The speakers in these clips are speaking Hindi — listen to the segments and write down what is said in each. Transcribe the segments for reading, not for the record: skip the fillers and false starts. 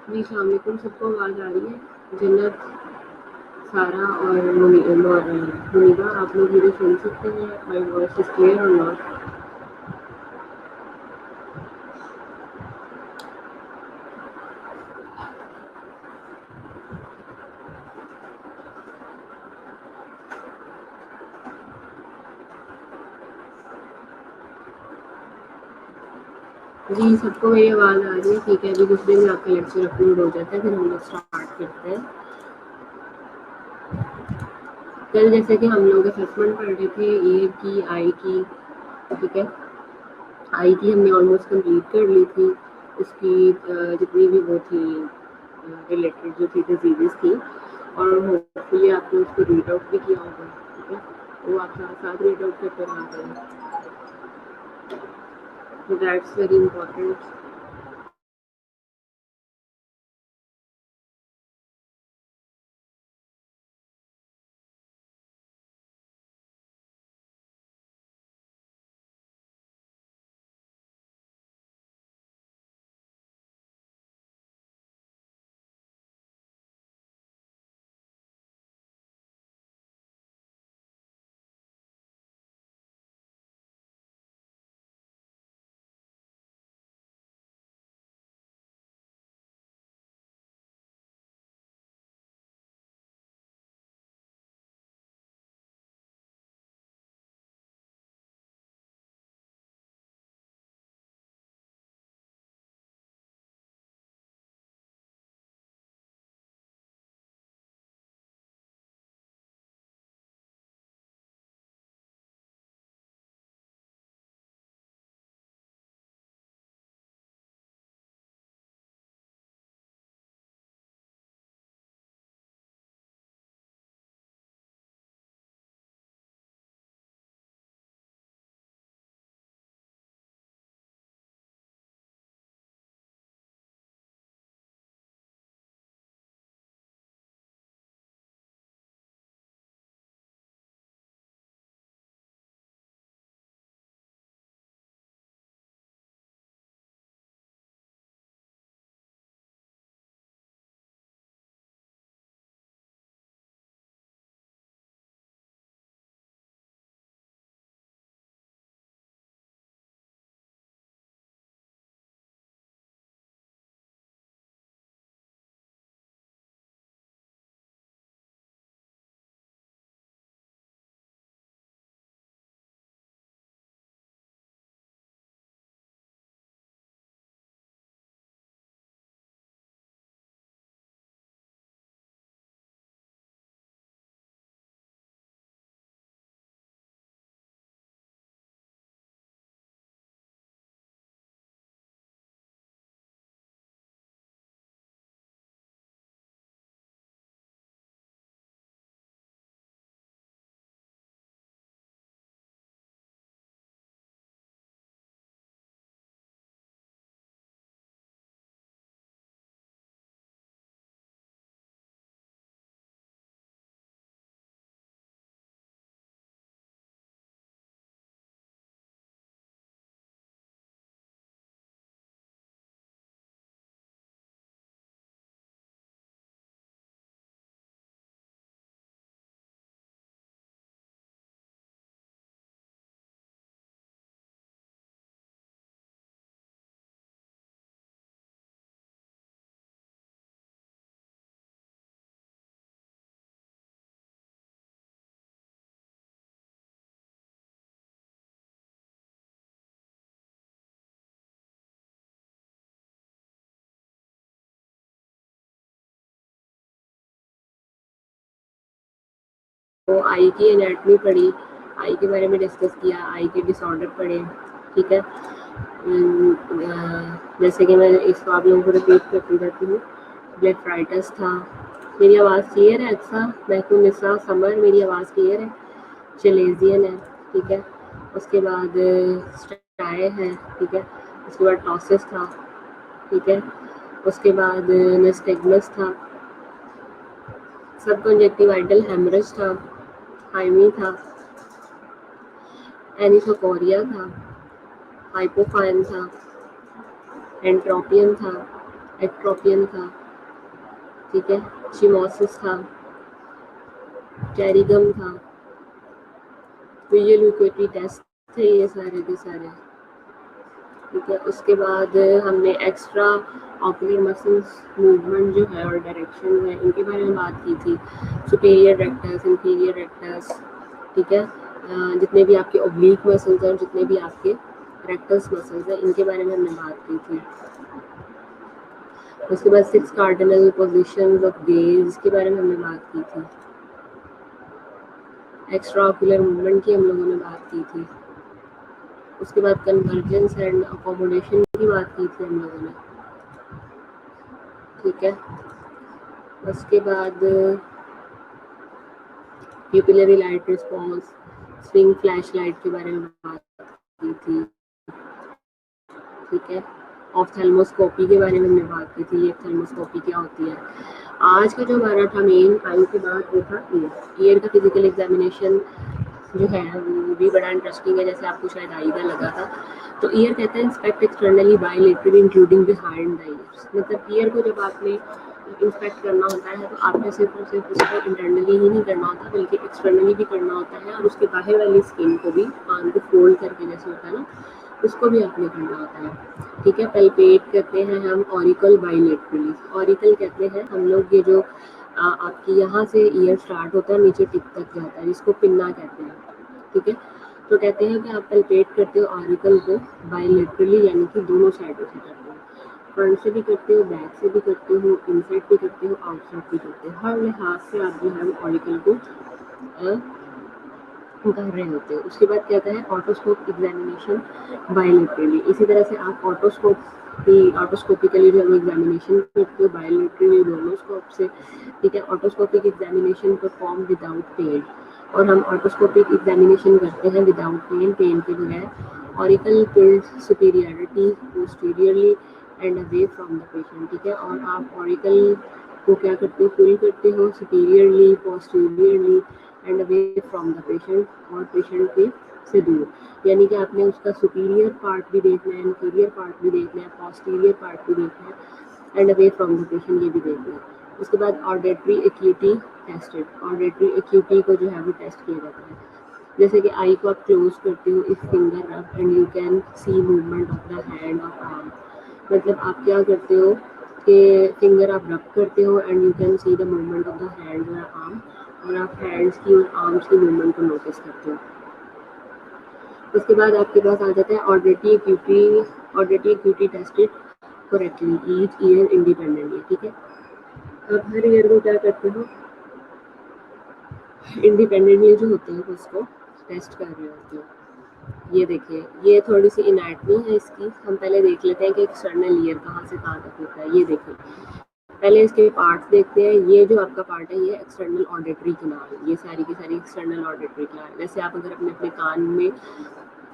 जी, अस्सलाम वालेकुम, सबको आवाज़ आ रही है? जन्नत, सारा और मुनीबा, आप लोग मुझे सुन सकते हैं? माय वॉइस इज़ क्लियर और नॉट? जी, सबको मेरी आवाज़ आ रही है? ठीक है, अभी कुछ देर में आपका लेक्चर अपलोड हो जाता है, फिर हम लोग स्टार्ट करते हैं। कल जैसे कि हम लोग असेसमेंट पढ़ रहे थे ए की, आई की, ठीक है? आई की हमने ऑलमोस्ट कंप्लीट कर ली थी। इसकी जितनी भी वो थी रिलेटेड जो थी डिजीज़ेज़ थी, और होपफुली आपने उसको रीड आउट भी किया होगा, ठीक है? वो आप साथ-साथ रीड आउट करते रहा करें। So that's very important. तो आई की एनाटॉमी पढ़ी, आई के बारे में डिस्कस किया, आई के डिसऑर्डर पढ़े, ठीक है? जैसे कि मैं इसको आप लोगों को रिपीट करती रहती हूँ। ब्लेफराइटिस था। मेरी आवाज़ क्लियर है? अच्छा, महकुनिसा समर, मेरी आवाज़ क्लियर है? चिलेजियन है, ठीक है? उसके बाद स्टाई है, ठीक है? उसके बाद टॉसिस था, ठीक है? उसके बाद निस्टिग्मस था, सब कंजक्टिवाइटल हेमरेज था, हाइमी था, एनिसोकोरिया था, हाइपोफाइन था, एंट्रोपियन था, एक्ट्रोपियन था, ठीक है, चिमोसिस था, टेरिगम था। तो ये ल्यूकोट्री टेस्ट थे ये सारे के सारे, ठीक है। उसके बाद हमने एक्स्ट्रा ऑक्यूलर मसल्स मूवमेंट जो है और डायरेक्शन है इनके बारे में बात की थी। सुपीरियर रेक्टस, इंफीरियर रेक्टस, ठीक है। जितने भी आपके ओब्लिक मसल्स हैं, जितने भी आपके रेक्टस मसल्स हैं, इनके बारे में हमने बात की थी। उसके बाद 6 कार्डिनल पोजीशंस ऑफ गेज के बारे में हमने बात की थी। एक्स्ट्रा ऑक्यूलर मूवमेंट की हम लोगों ने बात की थी। उसके बाद कन्वर्जेंस एंड अकोमोडेशन की बात की थी हम लोगों ने, ठीक है। उसके बाद pupillary light response, swing flash light के बारे में बात की थी, ठीक है। ऑफ्थेल्मोस्कोपी के बारे में हमने बात की थी, ऑफ्थेल्मोस्कोपी क्या होती है। आज का जो हमारा था मेन आई के बाद वो था ईयर का फिजिकल एग्जामिनेशन जो है वो भी बड़ा इंटरेस्टिंग है, जैसे आपको शायद आई का लगा था। तो ईयर कहते हैं inspect externally bilaterally including behind the years. मतलब ईयर को जब आपने इंस्पेक्ट करना होता है तो आपने सिर्फ और सिर्फ उसको इंटरनली ही नहीं करना होता बल्कि एक्सटर्नली भी करना होता है, और उसके बाहर वाली स्किन को भी, कान को फोल्ड करके जैसे होता है ना, उसको भी आपने करना होता है, ठीक है। पल्पेट करते हैं हम ऑरिकल बायलेटरली। ऑरिकल कहते हैं हम लोग ये जो आपकी यहाँ से ईयर स्टार्ट होता है नीचे टिप तक जाता है, जिसको पिन्ना कहते हैं, ठीक है। तो कहते हैं कि आप पल्पेट करते हो ऑरिकल को बायलेटरली, यानी कि दोनों साइडों से करते हो, फ्रंट से भी करते हो, बैक से भी करते हो, इनसाइड भी करते हो, आउटसाइड भी करते हो। हर लिहाज से आप जो है ऑरिकल को कर रहे होते हैं। उसके बाद कहता है ऑटोस्कोप एग्जामिनेशन बायलेटरली। इसी तरह से आप ऑटोस्कोपिकली जो एग्जामिनेशन करते हो बायलेटरली दोनों स्कोप से, ठीक है। ऑटोस्कोपिक एग्जामिनेशन परफॉर्म विदाउट पेन, और हम ऑटोस्कोपिक एग्जामिनेशन करते हैं विदाउट पेन, पेन के बगैर। Auricle build superiority posteriorly and away from the patient, ठीक है। और आप ऑरिकल को क्या करते हो, फिल करते हो superiorly, posteriorly and away from the patient, और पेशेंट के से दूर, यानी कि आपने उसका सुपीरियर पार्ट भी देखना है, इंफीरियर पार्ट भी देखना है, पोस्टीरियर पार्ट भी देखना है, and away from the patient ये भी देखना है। उसके बाद auditory acuity tested. Auditory acuity को जो है वो टेस्ट किया जाता है, जैसे कि आई को आप क्लोज करते हो, इफ फिंगर रब and you can see movement of the hand और आर्म। मतलब आप क्या करते हो कि फिंगर आप रब करते हो and you can see the movement of the hand और आर्म, और आप हैंड्स की और आर्म्स की मूवमेंट को नोटिस करते हो। उसके बाद आपके पास आ जाता है auditory acuity tested correctly each year independently, ठीक है। अब हर ईयर को क्या करते हो, इंडिपेंडेंटली जो होते हैं उसको टेस्ट कर रहे होते हो। ये देखिए, ये थोड़ी सी एनाटमी है इसकी, हम पहले देख लेते हैं कि एक्सटर्नल ईयर कहाँ से कहाँ तक होता है। ये देखिए, पहले इसके पार्ट्स देखते हैं। ये जो आपका पार्ट है ये एक्सटर्नल ऑडिटरी कैनाल, ये सारी की सारी एक्सटर्नल ऑडिटरी कैनाल। जैसे आप अगर अपने अपने कान में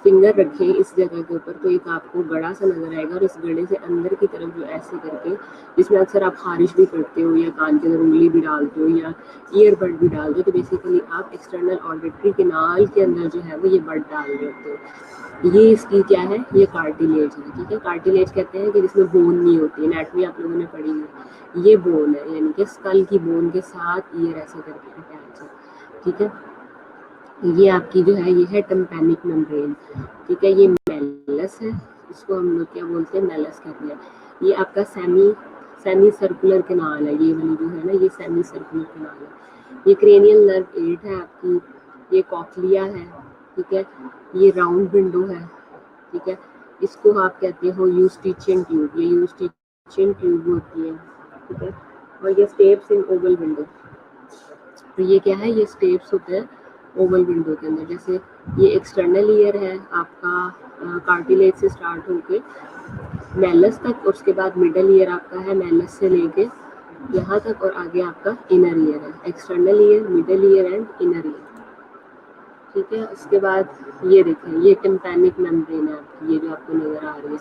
फिंगर रखें इस जगह के ऊपर, तो एक आपको गड़ा सा नजर आएगा, और इस गड़े से अंदर की तरफ जो ऐसे करके, जिसमें अक्सर आप खारिश भी करते हो या कान के अंदर उंगली भी डालते हो या ईयरबड भी डालते हो, तो बेसिकली आप एक्सटर्नल ऑडिटरी कैनाल के अंदर जो है वो ये बड डाल रहे होते हो। ये इसकी क्या है, ये कार्टिलेज है, ठीक है। कार्टिलेज कहते हैं कि जिसमें बोन नहीं होती, एनाटमी आप लोगों ने पढ़ी है, ये बोन है, यानी कि स्कल की बोन के साथ ईयर ऐसे करके अटैच है, ठीक है। ये आपकी जो है ये है टिम्पैनिक मेम्ब्रेन, ठीक है। ये मेलस है, इसको हम लोग क्या बोलते हैं, मेलस कहते हैं। ये आपका सेमी सर्कुलर कैनाल है, ये वाली जो है ना, ये सेमी सर्कुलर कैनाल है। ये क्रेनियल नर्व 8 है आपकी, ये कॉक्लिया है, ठीक है। ये राउंड विंडो है, ठीक है। इसको आप कहते हो यूस्टिचियन ट्यूब, ये यूस्टिचियन ट्यूब होती है, ठीक है। और ये स्टेप्स इन ओवल विंडो, तो ये क्या है, ये स्टेप्स होते हैं ओवल विंडो के अंदर। जैसे ये एक्सटर्नल ईयर है आपका कार्टिलेज से स्टार्ट होके मेलस तक, उसके बाद मिडल ईयर आपका है मेलस से लेके यहाँ तक, और आगे आपका इनर ईयर है। External ear, middle ear and inner ear, ठीक है। उसके बाद ये देखें, ये टिम्पैनिक मेम्ब्रेन है आपकी, ये जो आपको नजर आ रही है,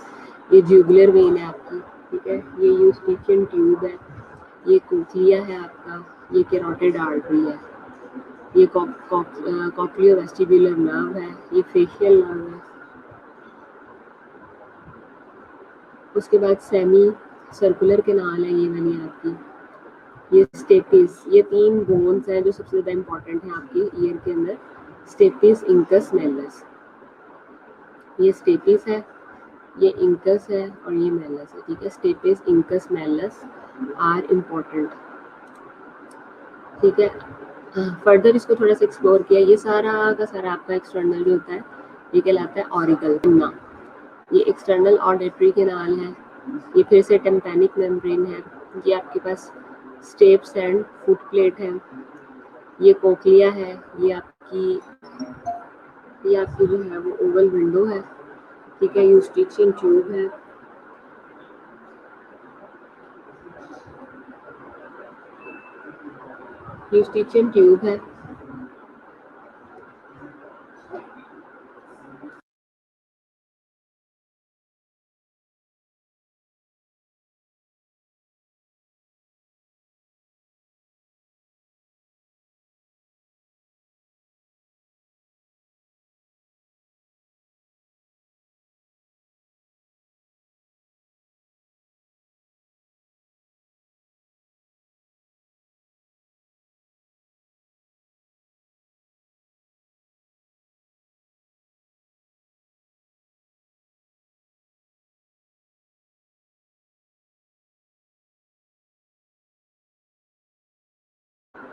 ये ज्यूगुलर वेन है आपकी, ठीक है। ये यूस्टिचियन ट्यूब है, ये कोक्लिया है आपका, ये कैरोटिड आर्टरी है, ये कॉक्लियो वेस्टिबुलर नर्व है, ये फेशियल नर्व है। उसके बाद सेमी सर्कुलर कैनाल है ये वाली आपकी, ये स्टेपिस, ये 3 बोन्स हैं जो सबसे ज़्यादा इम्पोर्टेंट हैं आपके ईयर के अंदर, स्टेपिस, इंकस, मेलस। ये स्टेपिस है, ये इंकस है और ये मेलस है, ठीक है। Stapes, incus, malleus are important, ठीक है। फर्दर इसको थोड़ा सा एक्सप्लोर किया, ये सारा का सारा आपका एक्सटर्नल जो होता है ये कहलाता है ऑरिकल, ये एक्सटर्नल ऑडिटरी कैनाल है, ये फिर से टिम्पैनिक मेम्ब्रेन है, ये आपके पास स्टेप्स एंड फुट प्लेट है, ये कोक्लिया है, ये आपकी जो है वो ओवल विंडो है, ठीक है। यूस्टिचियन ट्यूब है, यूस्टिचियन ट्यूब है,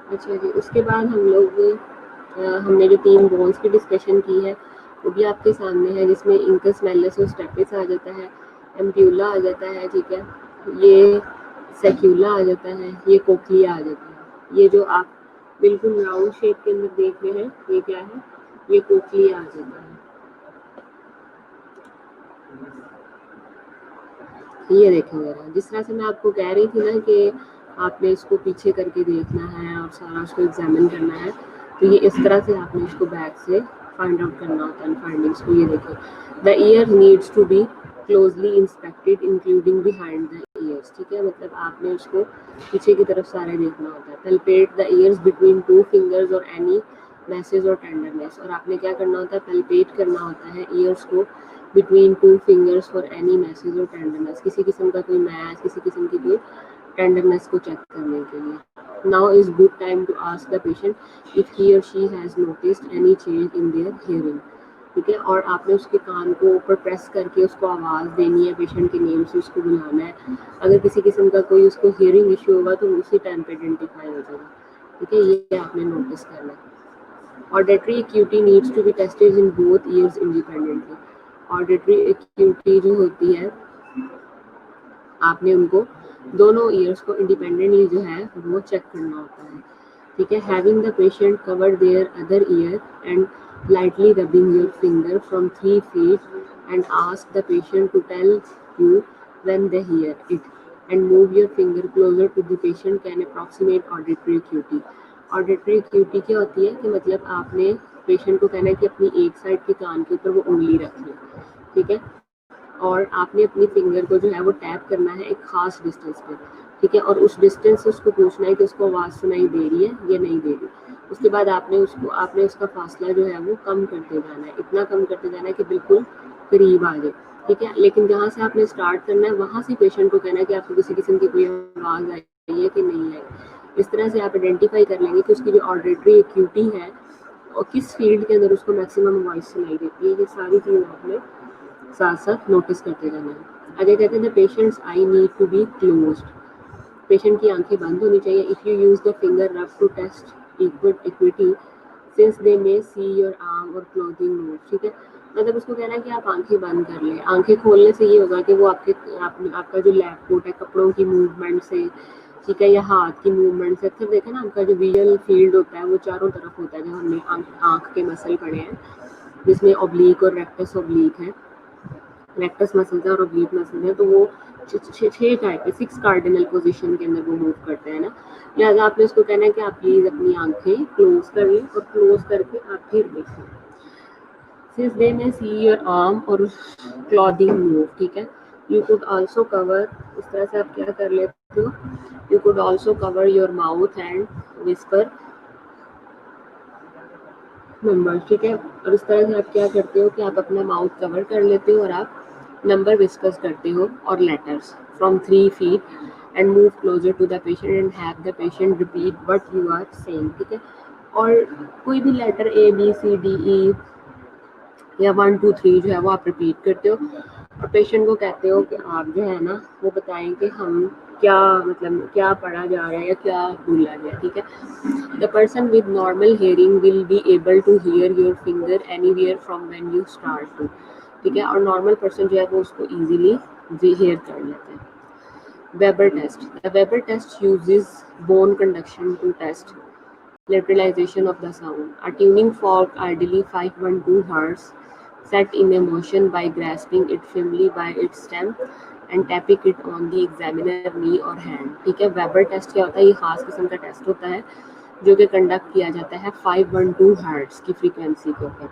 अच्छा जी। उसके बाद हम लोग हमने जो 3 बोन्स की डिस्कशन की है वो भी आपके सामने है, जिसमें इंकस, मेलस और स्टेपिस आ जाता है, एम्प्यूला आ जाता है, ठीक है। ये सेक्यूला आ जाता है, ये कोक्लिया आ जाता है। ये जो आप बिल्कुल राउंड शेप के अंदर देख रहे हैं ये क्या है, ये कोक्लिया आ जाता है। ये देखें ज़रा, जिस तरह से मैं आपको कह रही थी ना कि आपने इसको पीछे करके देखना है और सारा उसको एग्जामिन करना है, तो ये इस तरह से आपने इसको बैक से फाइंड आउट करना होता है फाइंडिंग्स को। ये देखें, the ear needs to be closely inspected including behind the ears, ठीक है। मतलब आपने उसको पीछे की तरफ सारे देखना होता है। Palpate the years between 2 fingers और एनी मैसेज और टेंडरनेस, और आपने क्या करना होता है, पल्पेट करना होता है ईयर्स को between 2 fingers for any message और टेंडरनेस, किसी किस्म का कोई मैच, किसी किस्म की कोई टेंडरनेस को चेक करने के लिए। Now is good time to ask the patient if he or she has noticed any change in their hearing, ठीक है। और आपने उसके कान को ऊपर प्रेस करके उसको आवाज़ देनी है, पेशेंट के नेम से उसको बुलाना है। अगर किसी किस्म का कोई उसको हियरिंग इशू होगा तो उसी टाइम पे आइडेंटिफाई हो जाएगा, ठीक है। ये आपने नोटिस करना है। Auditory acuity needs to be tested in both ears independently. Auditory acuity जो होती है आपने उनको दोनों ईयर्स को इंडिपेंडेंटली जो है वो चेक करना होता है, ठीक है। Having the patient cover their other year and lightly rubbing your finger from 3 feet and ask the patient to tell you when they hear it and move your finger closer to the patient can approximate auditory acuity। auditory acuity क्या होती है कि मतलब आपने पेशेंट को कहना है कि अपनी एक साइड के कान के ऊपर वो उंगली रख ले, ठीक है। और आपने अपनी फिंगर को जो है वो टैप करना है एक खास डिस्टेंस पे, ठीक है। और उस डिस्टेंस से उसको पूछना है कि उसको आवाज़ सुनाई दे रही है या नहीं दे रही। उसके बाद आपने उसका फासला जो है वो कम करते जाना है, इतना कम करते जाना है कि बिल्कुल करीब आ जाए, ठीक है। लेकिन जहाँ से आपने स्टार्ट करना है वहाँ से पेशेंट को कहना है कि आपको किसी किस्म की कोई आवाज़ आई है कि नहीं आई। इस तरह से आप आइडेंटिफाई कर लेंगे कि उसकी जो ऑडिटरी एक्यूटी है और किस फील्ड के अंदर उसको मैक्सिमम वॉइस सुनाई देती है। ये सारी चीज़ें आपने साथ साथ नोटिस करते रहना है। आगे कहते हैं patients eye need to be closed, patient की आंखें बंद होनी चाहिए। If you use the finger rub to test equity since they may see your arm or clothing move, ठीक है। मतलब उसको कहना है कि आप आंखें बंद कर लें। आंखें खोलने से ये होगा कि वो आपका जो लैब कोट है कपड़ों की मूवमेंट से, ठीक है, या हाथ की मूवमेंट से। अक्सर देखा ना आपका जो विजुअल फील्ड होता है वो चारों तरफ होता है, जब हमने आँख के मसल पड़े हैं जिसमें ऑब्लिक और रेक्टस ऑब्लिक है, रेक्टस मसल्स है और ऑब्लिक मसल्स है, तो वो 6 टाइप है, 6 कार्डिनल पोजीशन के अंदर वो मूव करते हैं ना। लिहाजा आपने उसको कहना है कि आप प्लीज़ अपनी आंखें क्लोज कर लें और क्लोज करके आप फिर देखें। सिंस दे में सी योर आर्म और क्लॉथिंग मूव, ठीक है। यू कुड ऑल्सो कवर, इस तरह से आप क्या कर लेते हो, you could also cover your mouth and whisper number, ठीक है। और इस तरह से आप क्या करते हो कि आप अपना माउथ कवर कर लेते हो और आप नंबर डिस्कस करते हो और letters from 3 feet and move closer to the patient and have the patient repeat what you are saying, ठीक है। और कोई भी letter A B C D E या 1 2 3 जो है वो आप रिपीट करते हो और पेशेंट को कहते हो कि आप जो है ना वो बताएं कि हम क्या मतलब क्या पढ़ा जा रहा है या क्या बोला गया, ठीक है। The person with normal hearing will be able to hear your finger anywhere from when you start to, ठीक है। और नॉर्मल पर्सन जो है वो उसको इजीली हेयर कर लेते हैं। Weber test. The Weber test uses bone conduction to test lateralization of the sound. A tuning fork, ideally 512 Hz, set in a motion by grasping it firmly by its stem and tapping it on the examiner knee or hand, ठीक है। वेबर टेस्ट क्या होता है? ये खास किस्म का टेस्ट होता है जो कि कंडक्ट किया जाता है 512 हर्ट्ज की फ्रीक्वेंसी के ऊपर,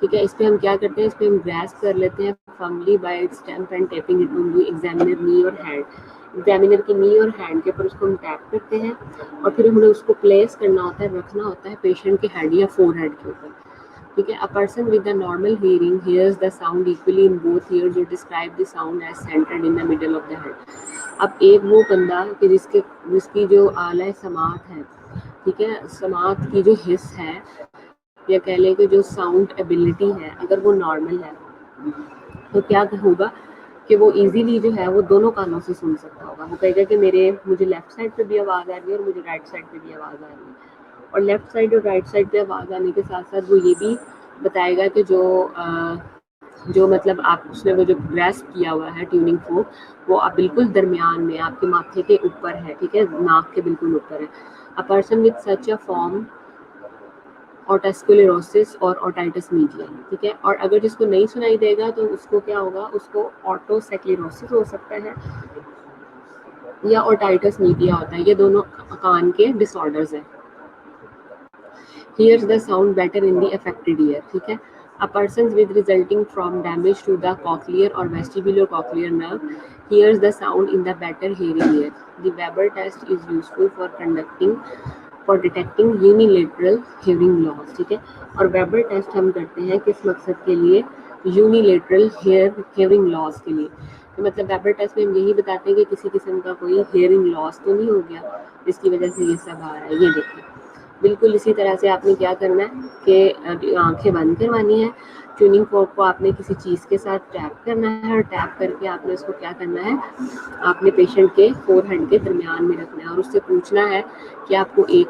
ठीक है। इस पे हम क्या करते हैं, इस पे हम ग्रास्प कर लेते हैं firmly by its stamp and tapping it on the examiner knee or hand. Examiner की नी और हैंड के ऊपर उसको हम टैप करते हैं और फिर हमें उसको प्लेस करना होता है, रखना होता है पेशेंट के हेड या फोरहेड के ऊपर, ठीक है। A person with the normal hearing hears the sound equally in both ears और describe the sound as centred in the middle of the head. अब एक वो बंदा कि जिसकी जो आला समात है, ठीक है, समात की जो हिस्स है या कह लें कि जो साउंड एबिलिटी है, अगर वो नॉर्मल है तो क्या होगा कि वो इजीली जो है वो दोनों कानों से सुन सकता होगा। वो कहेगा कि मुझे लेफ्ट साइड पे भी आवाज़ आ रही है और मुझे राइट साइड पे भी आवाज़ आ रही है। और लेफ्ट साइड और राइट साइड पे आवाज़ आने के साथ साथ वो ये भी बताएगा कि जो मतलब आप उसने वो जो ग्रैस्प किया हुआ है ट्यूनिंग फोक, वो आप बिल्कुल दरमियान में आपके माथे के ऊपर है, ठीक है, नाक के बिल्कुल ऊपर है। A person with such a form otosclerosis or otitis media, ठीक है। और अगर जिसको नहीं सुनाई देगा तो उसको क्या होगा, उसको ऑटोस्क्लेरोसिस हो सकता है या ओटाइटिस मीडिया होता है। ये दोनों कान के डिसऑर्डर्स हैं। Hears the sound better in the affected ear, ठीक है। A person with resulting from damage to the cochlear or vestibulocochlear nerve hears the sound in the better hearing ear. The Weber test is useful for detecting unilateral hearing loss, ठीक है। और वेबर टेस्ट हम करते हैं किस मकसद के लिए? यूनिलेटरल हेयरिंग लॉस के लिए। तो मतलब वेबर टेस्ट में हम यही बताते हैं कि किसी किस्म का कोई हेयरिंग लॉस तो नहीं हो गया जिसकी वजह से ये सब आ रहा है। ये देखिए बिल्कुल इसी तरह से आपने क्या करना है कि आंखें बंद करवानी है, ट्यूनिंग फोर्क को आपने किसी चीज़ के साथ टैप करना है और टैप करके आपने उसको क्या करना है, आपने पेशेंट के फोरहेड के दरमियान में रखना है और उससे पूछना है कि आपको एक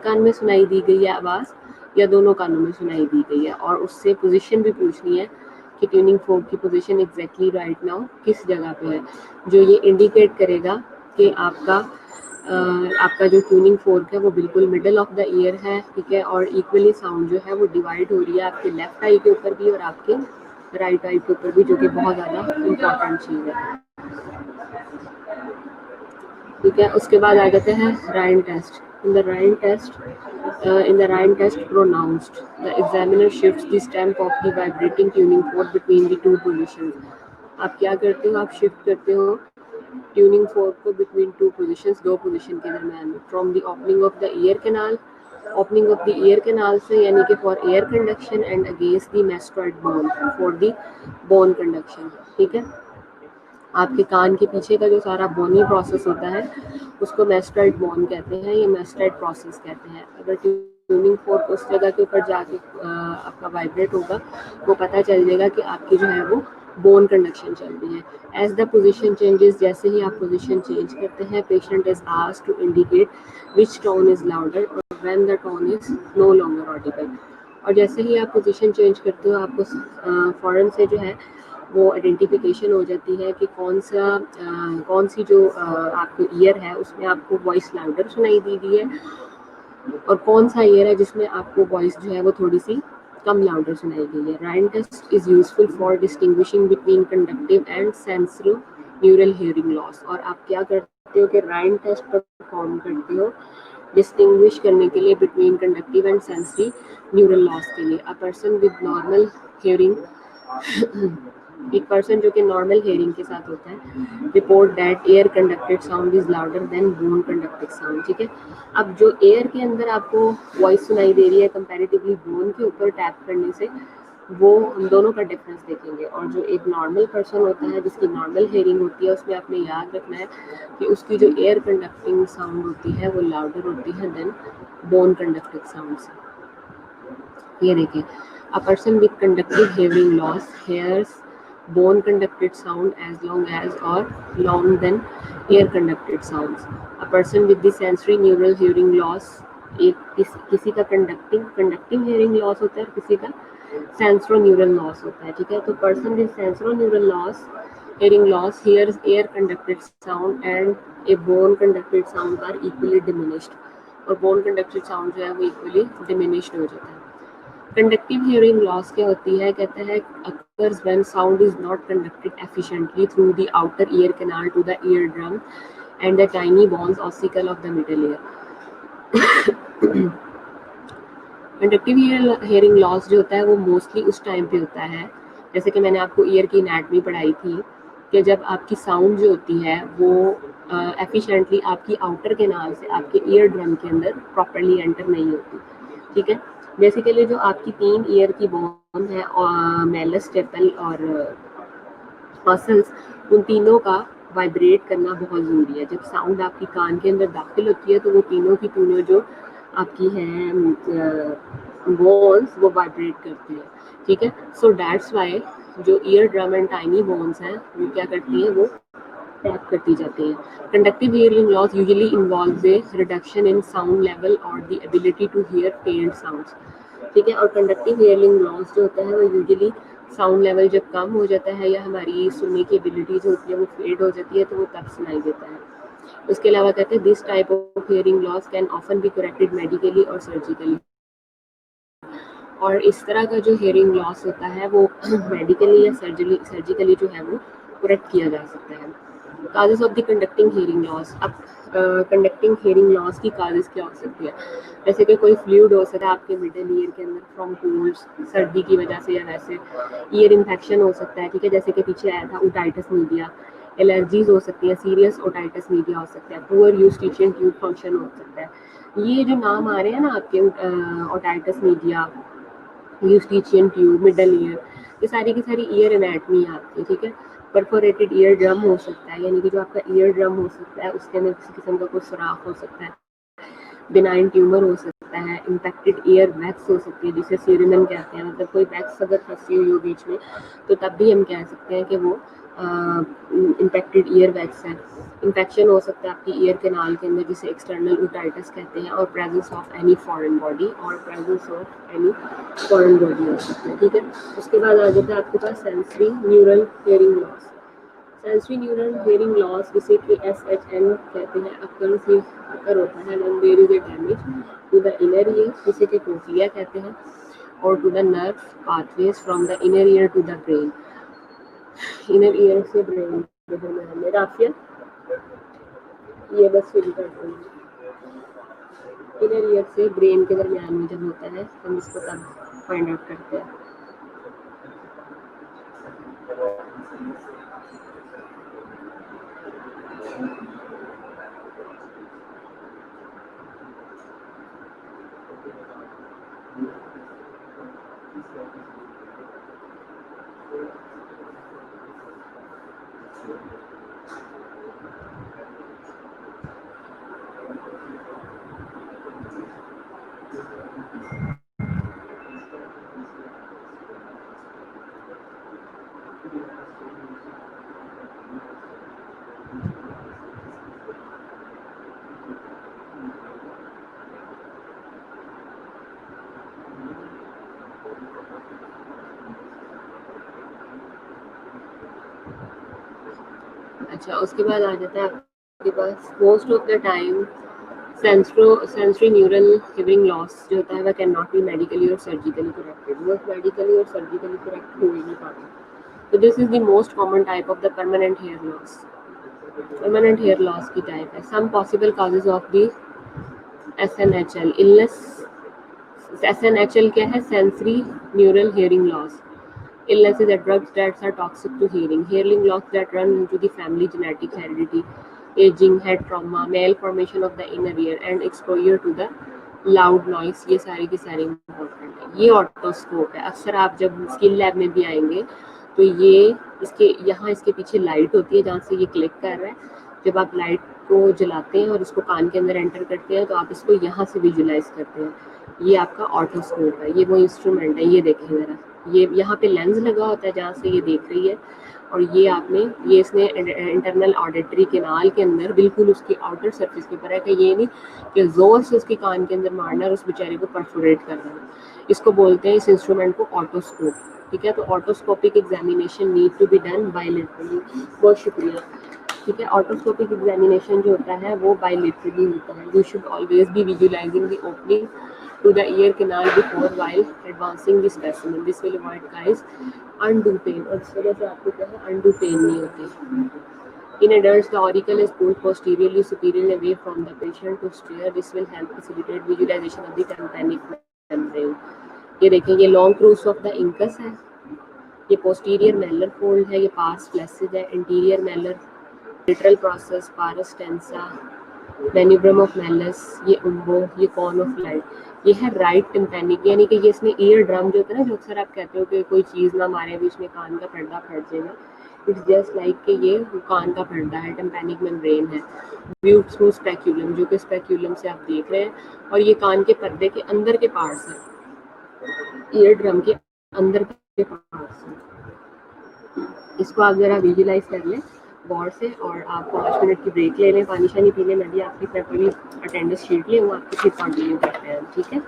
कान में सुनाई दी गई है आवाज़ या दोनों कानों में सुनाई दी गई है। और उससे पोजीशन भी पूछनी है कि ट्यूनिंग फोर्क की पोजीशन एग्जैक्टली राइट नाउ किस जगह पे है, जो ये इंडिकेट करेगा कि आपका जो ट्यूनिंग फोर्क है वो बिल्कुल मिडल ऑफ द ईयर है, ठीक है। और इक्वली साउंड जो है वो डिवाइड हो रही है आपके लेफ्ट आई के ऊपर भी और आपके राइट आई के ऊपर भी, जो कि बहुत ज़्यादा इम्पोर्टेंट चीज़ है, ठीक है। उसके बाद आ जाते हैं राइन test. In the Rhine test pronounced, the examiner shifts the stamp of the vibrating tuning fork between the two positions. आप क्या करते हो, आप शिफ्ट करते हो ट्यूनिंग फोर्क को बिटवीन टू पोजीशंस, दो पोजीशन के दरमियान में। From the opening of the ear canal से, यानी कि for air conduction and against the mastoid bone for the bone conduction, ठीक है। आपके कान के पीछे का जो सारा बोनी प्रोसेस होता है उसको मेस्टोइड बोन कहते हैं, ये मेस्टोइड प्रोसेस कहते हैं। अगर ट्यूनिंग फोर्क उस जगह के ऊपर जाके आपका वाइब्रेट होगा, वो पता चल जाएगा कि आपकी जो है वो बोन कंडक्शन चल रही है। एज द पोजीशन चेंजेस, जैसे ही आप पोजीशन चेंज करते हैं, patient is asked to indicate which tone is louder और when the tone is no longer audible. और जैसे ही आप पोजीशन चेंज करते हो, आपको फ़ौरन से जो है वो आइडेंटिफिकेशन हो जाती है कि कौन सी जो आपको ईयर है उसमें आपको वॉइस लाउडर सुनाई दी गई है और कौन सा ईयर है जिसमें आपको वॉइस जो है वो थोड़ी सी कम लाउडर सुनाई गई है। Rinne test is useful for distinguishing between conductive and sensory neural hearing loss. और आप क्या करते हो कि राइन टेस्ट परफॉर्म करते हो डिस्टिंग्विश करने के लिए between conductive and sensory neural loss के लिए। अ पर्सन विद नॉर्मल हियरिंग एक पर्सन जो कि नॉर्मल हेयरिंग के साथ होता है, report that air conducted sound is louder than bone conducted sound, ठीक है। अब जो एयर के अंदर आपको वॉइस सुनाई दे रही है कंपैरेटिवली बोन के ऊपर टैप करने से, वो हम दोनों का डिफरेंस देखेंगे। और जो एक नॉर्मल पर्सन होता है जिसकी नॉर्मल हेयरिंग होती है, उसमें आपने याद रखना है कि उसकी जो एयर कंडक्टिंग साउंड होती है वो लाउडर होती है देन बोन कंडक्टिंग साउंड से। ये देखिए, अ person with conductive hearing loss hairs bone conducted sound as long as or long than ear conducted sounds. A person with the sensory neural hearing loss, किसी का कंडक्टिव हेयरिंग लॉस होता है और किसी का सेंसोन्यूरल लॉस होता है, ठीक है। तो person with sensorineural loss hearing loss hears air conducted sound and a bone conducted sound are equally diminished, और bone conducted sound जो है वो equally diminished हो जाता है। कंडक्टिव हियरिंग लॉस क्या होती है, कहते हैं occurs when sound is not conducted efficiently through the outer ear canal to the eardrum and the tiny bones ossicle of the middle ear। Conductive hearing loss जो होता है वो मोस्टली उस टाइम पे होता है, जैसे कि मैंने आपको ईयर की एनाटमी पढ़ाई थी, कि जब आपकी साउंड जो होती है वो एफिशिएंटली आपकी आउटर कैनाल से आपके ईयर ड्रम के अंदर प्रॉपरली एंटर नहीं होती, ठीक है। बेसिकली जो आपकी 3 ईयर की बोन है, मेलस, स्टेपल और मसल्स, उन तीनों का वाइब्रेट करना बहुत ज़रूरी है। जब साउंड आपकी कान के अंदर दाखिल होती है तो वो तीनों की तीनों जो आपकी हैं बोन्स वो वाइब्रेट करती है, ठीक है। सो दैट्स वाई जो ear drum and tiny bones हैं वो क्या करती हैं, वो टैप करती जाती हैं। Conductive hearing loss usually involves A reduction in sound level और द एबिलिटी टू हियर फेंट साउंड्स, ठीक है। और कंडक्टिव हियरिंग लॉस जो होता है वो यूजुअली साउंड लेवल जब कम हो जाता है या हमारी सुनने की एबिलिटी जो होती है वो फेड हो जाती है तो वो तब सुनाई देता है। उसके अलावा कहते हैं this type of hearing loss can often be corrected medically और सर्जिकली, और इस तरह का जो हियरिंग लॉस होता है वो मेडिकली या सर्जिकली जो है वो करेक्ट किया जा सकता है। Causes of the conducting hearing loss. अब कंडक्टिंग हियरिंग लॉस की काजेस क्या हो सकती है, जैसे कि कोई फ्लूइड हो सकता है आपके मिडल ईयर के अंदर फ्रॉम कोल्ड्स, सर्दी की वजह से, या वैसे ईयर इन्फेक्शन हो सकता है, ठीक है, जैसे कि पीछे आया था ओटाइटिस मीडिया, एलर्जीज हो सकती है, सीरियस ओटाइटिस मीडिया हो सकता है, पुअर यूस्टिशियन ट्यूब फंक्शन हो सकता है। ये जो नाम आ रहे हैं ना आपके, otitis media, Eustachian tube, middle ear, ये सारी की सारी ईयर एनाटमी है आपकी, ठीक है। परफोरेटेड ईयर ड्रम हो सकता है, यानी कि जो आपका ईयर ड्रम हो सकता है उसके अंदर किसी किस्म का कोई सुराख हो सकता है, बिनाइन ट्यूमर हो सकता है, इम्पैक्टेड ईयर वैक्स हो सकती है जिसे सीरिनम कहते हैं, मतलब कोई वैक्स अगर फंसी हुई हो बीच में तो तब भी हम कह सकते हैं कि वो इम्पैक्टेड ईयर वैक्स है। इन्फेक्शन हो सकता है आपकी ईयर कैनाल के अंदर जिसे एक्सटर्नल ओटाइटिस कहते हैं, और presence of any foreign body, और presence of any foreign body हो सकता है, ठीक है। उसके बाद आ जाता है आपके पास sensory neural hearing loss. Sensory neural hearing loss जिसे कि SHN कहते हैं, अक्कर होता है when there is a damage to the inner ear जिसे कि कोक्लिया कहते हैं, और to the nerve pathways from the inner ear to the brain, inner ear से ब्रेन के दरमियान में। राफिया ये बस फिल कर दूँगी, इनर ईयर से ब्रेन के दरमियान में जब होता है हम इसको तब फाइंड आउट करते हैं। अच्छा, उसके बाद आ जाता है आपके पास most of the time sensory neural hearing loss जो होता है वह कैन नॉट बी मेडिकली और सर्जिकली करेक्टेड, वो मेडिकली और सर्जिकली करेक्ट हो ही नहीं पाता। तो this is the most common type of the permanent hair loss. Permanent hair loss की टाइप है। Some possible causes of the SNHL illness. SNHL क्या है, sensory neural hearing loss. Illnesses and drugs that are toxic to hearing. Hearing loss that run into the family genetic heredity, aging, head trauma, malformation of the inner ear, and exposure to the loud noise, ये सारी की सारी इम्पोर्टेंट है। ये ऑटोस्कोप है। अक्सर आप जब स्किल लैब में भी आएंगे तो ये इसके यहाँ इसके पीछे लाइट होती है जहाँ से ये क्लिक कर रहा है। जब आप लाइट को जलाते हैं और इसको कान के अंदर एंटर करते हैं तो आप इसको यहाँ से विजुलाइज करते हैं। ये आपका ऑटोस्कोप है, ये वो इंस्ट्रूमेंट है। ये देखें ज़रा, ये यहाँ पे लेंस लगा होता है जहाँ से ये देख रही है, और ये आपने ये इसने इंटरनल ऑडिटरी केनाल के अंदर बिल्कुल उसकी आउटर सरफेस के ऊपर है कि ये नहीं कि जोर से उसके कान के अंदर मारना और उस बेचारे को परफोरेट करना है। इसको बोलते हैं इस इंस्ट्रूमेंट को ऑटोस्कोप। ठीक है, तो otoscopic examination need to be done bilaterally. बहुत शुक्रिया। ठीक है, ऑटोस्कोपिक एग्जामिनेशन जो होता है वो बायलेटरली होता है। You should always be visualising the opening to the ear canal before while advancing the specimen. This will avoid guys undue pain, और इस वजह से आपको क्या है undue pain नहीं होती। In adults, the auricle is pulled posteriorly, superiorly away from the patient to steer. This will help facilitate visualization of the tympanic membrane. ये देखें, ये long cruise of the incus है, ये posterior malar fold है, ये pars flaccid है, anterior malar lateral process pars tensa, manubrium of malleus, ये उम्बो, ये कॉर्न ऑफ लाइट, ये है राइट टिम्पैनिक, यानी कि ये इसमें ईयर ड्रम जो होता है ना, जो अक्सर आप कहते हो कि कोई चीज़ ना मारे बीच में कान का पर्दा फट जाएगा, इट्स जस्ट लाइक कि ये कान का पर्दा है, टिम्पैनिक मेम्ब्रेन है। व्यू थ्रू स्पेक्यूलम, जो कि स्पेक्यूलम से आप देख रहे हैं, और ये कान के पर्दे के अंदर के पार्ट्स हैं, ईयर ड्रम के अंदर के पार्ट्स हैं। इसको आप ज़रा विजुलाइज कर लें गौर से, और आप 5 मिनट की ब्रेक ले लें, पानी शानी पी लें, मैं भी आपकी प्रॉपरली अटेंडेंस शीट ले, वो आपकी फिर कंटिन्यू करते हैं। ठीक है,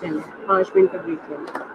चलिए 5 मिनट का ब्रेक ले लें।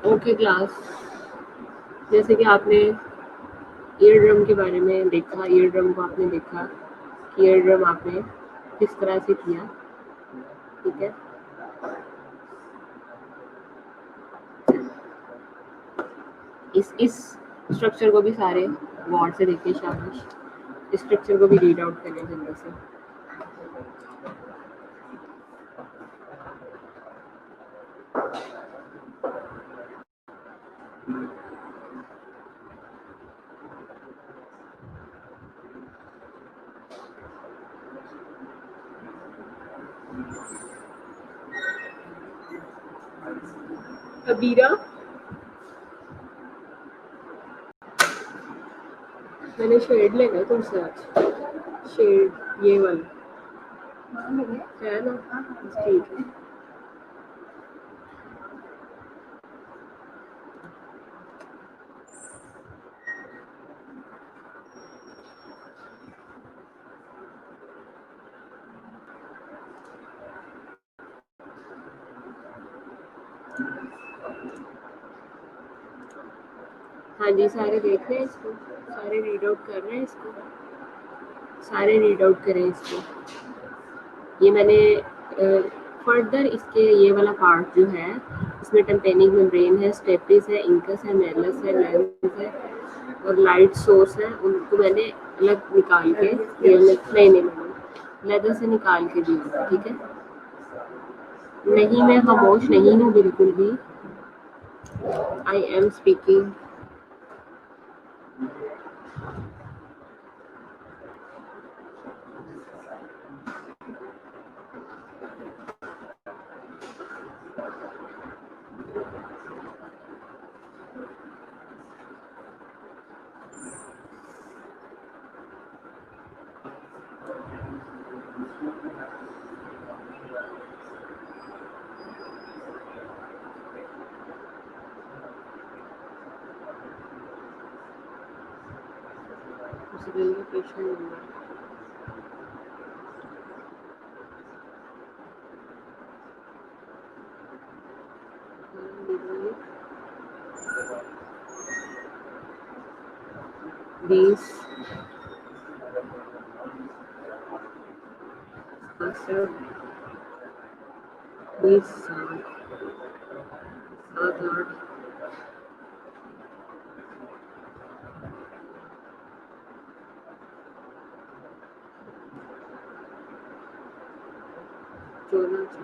ओके क्लास, जैसे कि आपने ईयर ड्रम के बारे में देखा, ईयर ड्रम को आपने देखा कि ईयर ड्रम आपने किस तरह से किया, ठीक है। इस स्ट्रक्चर को भी सारे गौर से देखिए, शाबाश। इस स्ट्रक्चर को भी रीड आउट करें जल्दी से। अबीरा, मैंने शेड लेना तुमसे आज, शेड ये वाला है ना, ठीक है। हाँ जी, सारे देख रहे हैं इसको, सारे रीड आउट कर रहे हैं इसको, सारे रीड आउट करें इसको। ये मैंने फर्दर इसके ये वाला पार्ट जो है, इसमें टेम्पेनिक मेम्ब्रेन है, स्टेपिस है, इंकस है, मेलस है, लेंस है और लाइट सोर्स है। उनको मैंने अलग निकाल के नहीं लेदर से निकाल के दिया, ठीक है। नहीं, मैं खामोश नहीं हूँ बिल्कुल भी, I am speaking. Patient number बीस 20 7 8 14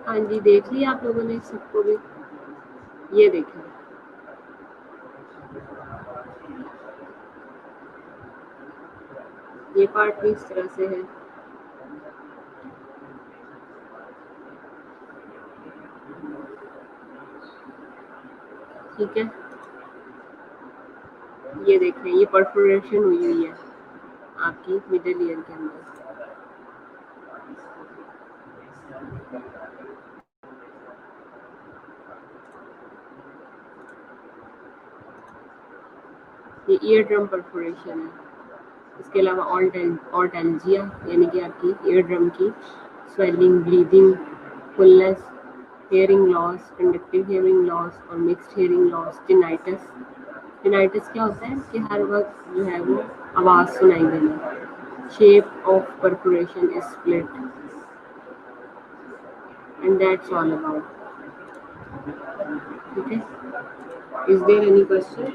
हाँ जी, देख लिया आप लोगों ने सबको भी, ये देखिए ये पार्ट भी इस तरह से है, ठीक है। ये देखें, ये परफोरेशन हुई हुई है आपकी मिडिल ईयर के अंदर, ये ईयर ड्रम परफोरेशन है। इसके अलावा ऑल्टैल्जिया यानी कि आपकी ईयर ड्रम की swelling, bleeding, fullness, hearing loss, conductive hearing loss और mixed hearing loss, tinnitus. Tinnitus क्या होता है कि हर वक्त जो है वो आवाज़ सुनाई देना। Shape of perforation is split and that's all about, ठीक है। Is there any question?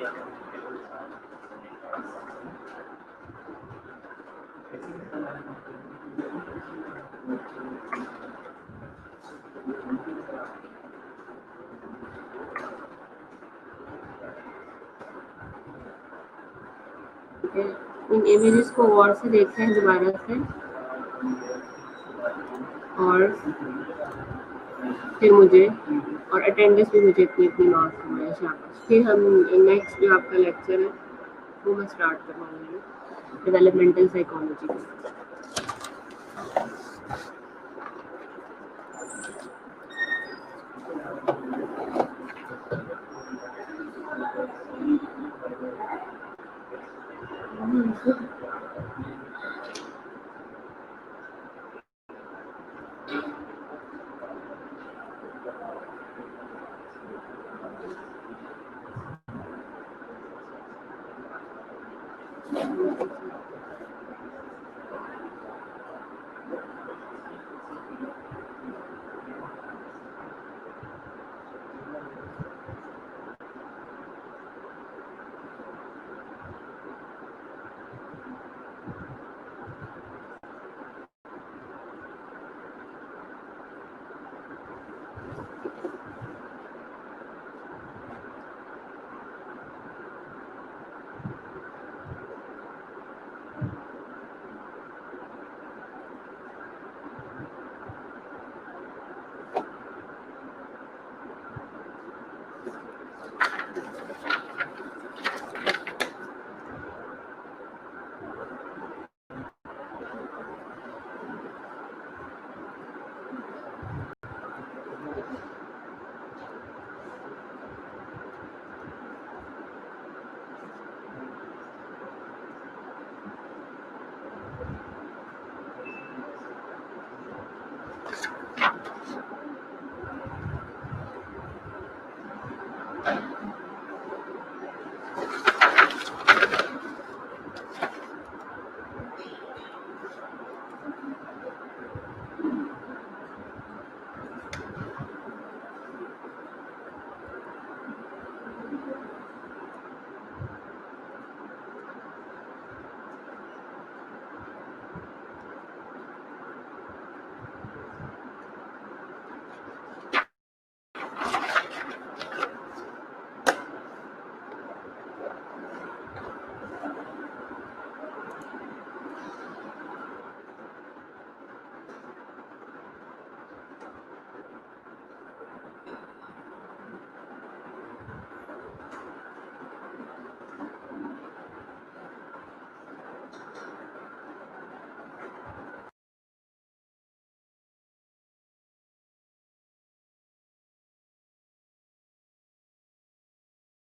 इन इमेजेस को गौर से देखें दोबारा से, और फिर मुझे और अटेंडेंस भी मुझे इतनी इतनी मार्क्स हुए हैं, शाबाश। फिर हम नेक्स्ट जो आपका लेक्चर है वो मैं स्टार्ट करवाऊँगी डेवलपमेंटल साइकोलॉजी का।